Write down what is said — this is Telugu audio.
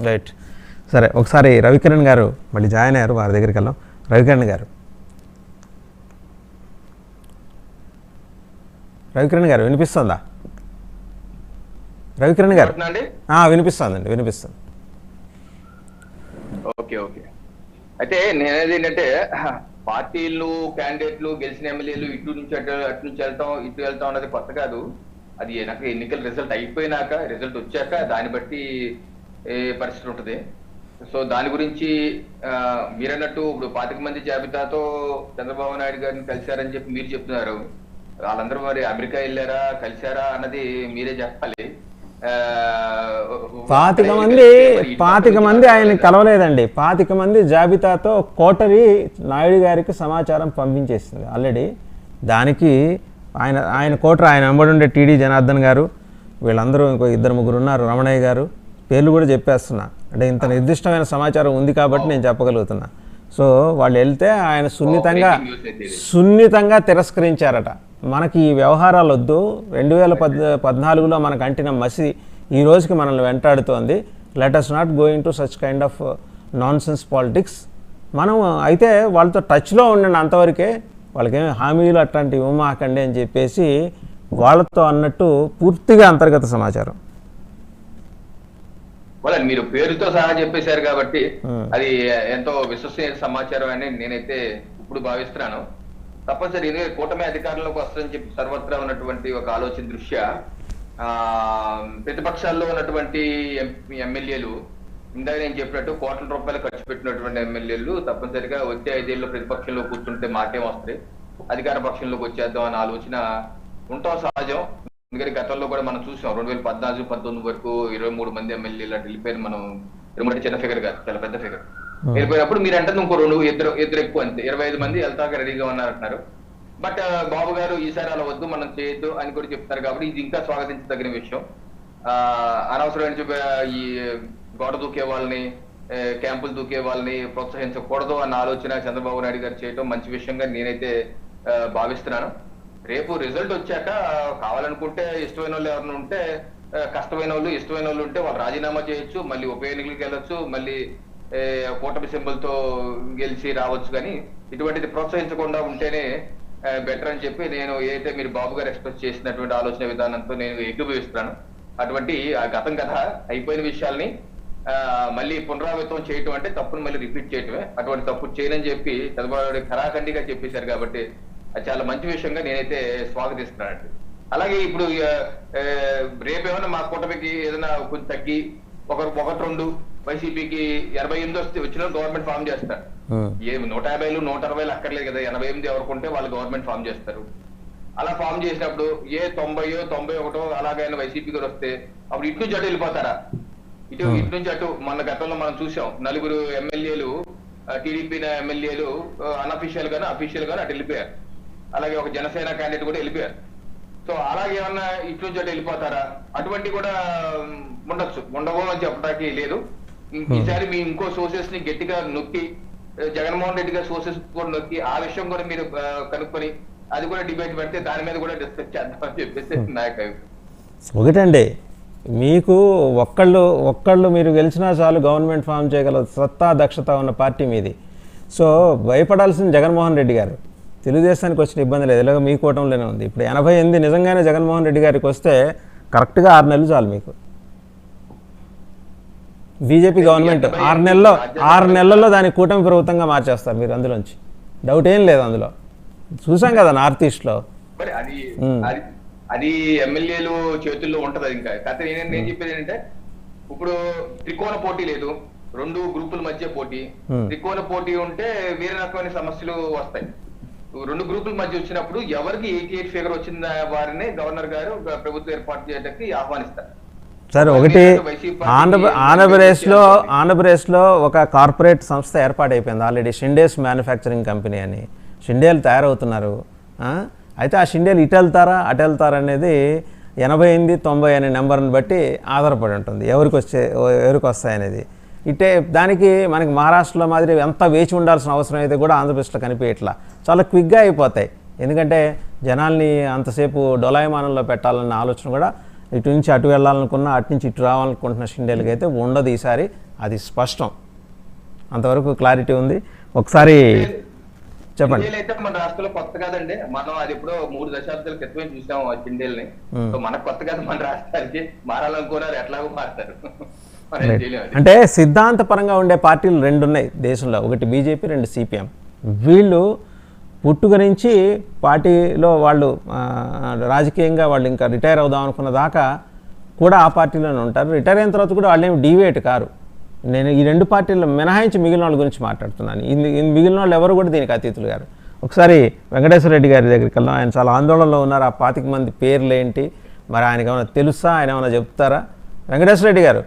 రైట్. సరే, ఒకసారి రవికిరణ్ గారు మళ్ళీ జాయిన్ అయ్యారు, వారి దగ్గరికి వెళ్దాం. రవికిరణ్ గారు వినిపిస్తుందా? రవికిరణ్ గారు వినిపిస్తుంది. ఓకే. అయితే నేనేది ఏంటంటే, పార్టీలు క్యాండిడేట్లు గెలిచిన ఎమ్మెల్యేలు ఇటు నుంచి అటు నుంచి ఇటు వెళ్తాం అన్నది కొత్త కాదు. అది నాకు ఎన్నికల రిజల్ట్ అయిపోయినాక, రిజల్ట్ వచ్చాక దాన్ని బట్టి పరిస్థితి ఉంటుంది. సో దాని గురించి మీరన్నట్టు ఇప్పుడు 25 మంది జాబితాతో చంద్రబాబు నాయుడు గారిని కలిశారని చెప్పి మీరు చెప్తున్నారు. వాళ్ళందరూ మరి అమెరికా వెళ్ళారా, కలిశారా అన్నది మీరే చెప్పాలి. 25 మంది ఆయన కలవలేదండి. 25 మంది జాబితాతో కోటరి నాయుడు గారికి సమాచారం పంపించేసింది ఆల్రెడీ. దానికి ఆయన కోటరి, ఆయన వెంబడుండే టీడీ జనార్దన్ గారు, వీళ్ళందరూ ఇంకో 2-3 ఉన్నారు, రమణయ్య గారు పేర్లు కూడా చెప్పేస్తున్నా. అంటే ఇంత నిర్దిష్టమైన సమాచారం ఉంది కాబట్టి నేను చెప్పగలుగుతున్నా. సో వాళ్ళు వెళ్తే ఆయన సున్నితంగా తిరస్కరించారట. మనకి ఈ వ్యవహారాలు వద్దు, 2014లో మనకు అంటిన మసి ఈ రోజుకి మనల్ని వెంటాడుతోంది. Let us not going to such kind of nonsense politics. మనం అయితే వాళ్ళతో టచ్లో ఉండండి, అంతవరకే. వాళ్ళకేమి హామీలు అట్లాంటివి ఇవ్వమాకండి అని చెప్పేసి వాళ్ళతో అన్నట్టు పూర్తిగా అంతర్గత సమాచారం. మీరు పేరుతో సహా చెప్పేశారు కాబట్టి అది ఎంతో విశ్వసనీయ సమాచారం అని నేనైతే ఇప్పుడు భావిస్తున్నాను. తప్పనిసరి కూటమి అధికారంలోకి వస్తుందని చెప్పి సర్వత్రా ఉన్నటువంటి ఒక ఆలోచన దృష్ట్యా ప్రతిపక్షాల్లో ఉన్నటువంటి ఎమ్మెల్యేలు, ఇందాక నేను చెప్పినట్టు కోట్ల రూపాయలు ఖర్చు పెట్టినటువంటి ఎమ్మెల్యేలు తప్పనిసరిగా వచ్చే 5 ఏళ్ళు ప్రతిపక్షంలో కూర్చుంటే మాకేం వస్తాయి, అధికార పక్షంలోకి వచ్చేద్దాం అనే ఆలోచన ఉంటాం సహజం. ఎందుకంటే గతంలో కూడా మనం చూసాం 2014-19 వరకు 23 మంది ఎమ్మెల్యేలు అంటే వెళ్ళిపోయారు. మనం 23 చిన్న ఫిగర్ కాదు, చాలా పెద్ద ఫిగర్. వెళ్ళిపోయినప్పుడు మీరు అంటే ఇంకో 2-2 ఎక్కువ అంతే, 25 మంది వెళ్తాక రెడీగా ఉన్నారంటున్నారు. బట్ బాబు గారు ఈసారి అలా వద్దు, మనం చేయొద్దు అని కూడా చెప్తారు. కాబట్టి ఇది ఇంకా స్వాగతించదగిన విషయం. అనవసరమైన ఈ గోడ దూకే వాళ్ళని, క్యాంపులు దూకే వాళ్ళని ప్రోత్సహించకూడదు అన్న ఆలోచన చంద్రబాబు నాయుడు గారు చేయడం మంచి విషయంగా నేనైతే భావిస్తున్నాను. రేపు రిజల్ట్ వచ్చాక కావాలనుకుంటే ఇష్టమైన వాళ్ళు ఎవరైనా ఉంటే, కష్టమైన వాళ్ళు ఇష్టమైన వాళ్ళు ఉంటే వాళ్ళు రాజీనామా చేయొచ్చు, మళ్ళీ ఉప ఎన్నికలకు వెళ్ళొచ్చు, మళ్ళీ కూటమి సింబల్తో గెలిచి రావచ్చు. కానీ ఇటువంటిది ప్రోత్సహించకుండా ఉంటేనే బెటర్ అని చెప్పి నేను ఏదైతే మీరు బాబు గారు ఎక్స్ప్రెస్ చేసినటువంటి ఆలోచన విధానంతో నేను ఏకీభవిస్తున్నాను. అటువంటి గతం కథ అయిపోయిన విషయాల్ని మళ్ళీ పునరావృతం చేయటం అంటే తప్పును మళ్ళీ రిపీట్ చేయటమే. అటువంటి తప్పు చేయనని చెప్పి చంద్రబాబు ఖరాఖండిగా చెప్పేశారు కాబట్టి అది చాలా మంచి విషయంగా నేనైతే స్వాగతిస్తున్నానండి. అలాగే ఇప్పుడు రేపేమన్నా మా కూటమికి ఏదైనా కొంచెం తగ్గి 1-2 వైసీపీకి 88 వచ్చిన గవర్నమెంట్ ఫామ్ చేస్తారు. 150, 160 అక్కర్లేదు కదా, 88 ఎవరికి ఉంటే వాళ్ళు గవర్నమెంట్ ఫామ్ చేస్తారు. అలా ఫామ్ చేసినప్పుడు 90, 91 అలాగైనా వైసీపీ కూడా వస్తే అప్పుడు ఇటు నుంచి అటు వెళ్ళిపోతారా? ఇటు నుంచి అటు మన గతంలో మనం చూసాం 4 ఎమ్మెల్యేలు, టీడీపీ ఎమ్మెల్యేలు అన్అఫీషియల్ గాను అఫీషియల్ గాను అటు వెళ్ళిపోయారు. అలాగే ఒక జనసేన క్యాండిడేట్ కూడా వెళ్ళిపోయారు. సో అలాగే ఏమన్నా ఇటు నుంచి అటు వెళ్ళిపోతారా? అటువంటి కూడా ఉండొచ్చు, ఉండవు అని చెప్పడానికి లేదు. ఈసారి మీ ఇంకో సోర్సెస్ ని గట్టిగా నొక్కి, జగన్మోహన్ రెడ్డి గారి సోర్సెస్ కూడా నొక్కి ఆ విషయం కూడా మీరు కనుక్కొని అది కూడా డిబేట్ పెడితే దాని మీద కూడా డిస్కస్ చేద్దామని చెప్పేసి నాకు ఒకటండి, మీకు ఒక్కళ్ళు మీరు గెలిచినా చాలు గవర్నమెంట్ ఫామ్ చేయగల సత్తా దక్షత ఉన్న పార్టీ మీది. సో భయపడాల్సిన జగన్మోహన్ రెడ్డి గారు. తెలుగుదేశానికి వచ్చిన ఇబ్బంది లేదు, ఇలాగ మీ కూటమిలోనే ఉంది. ఇప్పుడు 88 నిజంగానే జగన్మోహన్ రెడ్డి గారికి వస్తే కరెక్ట్గా 6 నెలలు చాలు మీకు. బీజేపీ గవర్నమెంట్ 6 నెలల్లో దాన్ని కూటమి ప్రభుత్వంగా మార్చేస్తారు మీరు, అందులోంచి డౌట్ ఏం లేదు. అందులో చూసాం కదా నార్త్ ఈస్ట్లో. అది ఎమ్మెల్యేలు చేతుల్లో ఉంటది. ఇంకా కాకపోతే నేను చెప్పేది ఏంటంటే ఇప్పుడు త్రికోణ పోటీ లేదు, 2 గ్రూపుల మధ్య పోటీ. త్రికోణ పోటీ ఉంటే వేరే రకమైన సమస్యలు వస్తాయి. 2 గ్రూపుల మధ్య వచ్చినప్పుడు ఎవరికి 88 ఫిగర్ వచ్చిన వారిని గవర్నర్ గారు ప్రభుత్వం ఏర్పాటు చేయడానికి ఆహ్వానిస్తారు. సార్ ఒకటి, ఆంధ్రప్రదేశ్లో ఒక కార్పొరేట్ సంస్థ ఏర్పాటైపోయింది ఆల్రెడీ, షిండేస్ మ్యానుఫ్యాక్చరింగ్ కంపెనీ అని. షిండేలు తయారవుతున్నారు. అయితే ఆ షిండేలు ఇటు వెళ్తారా అటు వెళ్తారా అనేది 88, 90 అనే నెంబర్ని బట్టి ఆధారపడి ఉంటుంది ఎవరికి వస్తాయనేది. ఇటే దానికి మనకి మహారాష్ట్రలో మాదిరి ఎంత వేచి ఉండాల్సిన అవసరం అయితే కూడా ఆంధ్రప్రదేశ్లో కనిపించట్లా, చాలా క్విక్గా అయిపోతాయి. ఎందుకంటే జనాల్ని అంతసేపు డొలాయమానంలో పెట్టాలన్న ఆలోచన కూడా ఇటు నుంచి అటు వెళ్ళాలనుకున్నా అటు నుంచి ఇటు రావాలనుకుంటున్న షిండేలకి అయితే ఉండదు ఈసారి, అది స్పష్టం. అంతవరకు క్లారిటీ ఉంది. ఒకసారి చెప్పండి. చిండేలు అయితే మన రాష్ట్రంలో కొత్త కాదండి, మనం అది ఎప్పుడో 3 దశాబ్దాల క్రితమే చూసాం ఆ చిండేల్ని. సో మనకు కొత్త కాదు, మన రాష్ట్రానికి మారాలనుకున్నారు ఎట్లాగో మారుతారు. మనం ఏం చేయలేం అది. అంటే సిద్ధాంతపరంగా ఉండే పార్టీలు 2 ఉన్నాయి దేశంలో, ఒకటి బీజేపీ, 2 సిపిఎం. వీళ్ళు పుట్టుక నుంచి పార్టీలో వాళ్ళు రాజకీయంగా వాళ్ళు ఇంకా రిటైర్ అవుదాం అనుకున్న దాకా కూడా ఆ పార్టీలోనే ఉంటారు. రిటైర్ అయిన తర్వాత కూడా వాళ్ళు ఏమి డీవేట్ కారు. నేను ఈ 2 పార్టీలు మినహాయించి మిగిలిన వాళ్ళ గురించి మాట్లాడుతున్నాను. మిగిలిన వాళ్ళు ఎవరు కూడా దీనికి అతీతులు గారు. ఒకసారి వెంకటేశ్వర రెడ్డి గారి దగ్గరికి వెళ్దాం. ఆయన చాలా ఆందోళనలో ఉన్నారు. ఆ 25 మంది పేర్లు ఏంటి, మరి ఆయనకి ఏమైనా తెలుసా, ఆయన ఏమైనా చెప్తారా? వెంకటేశ్వర రెడ్డి గారు.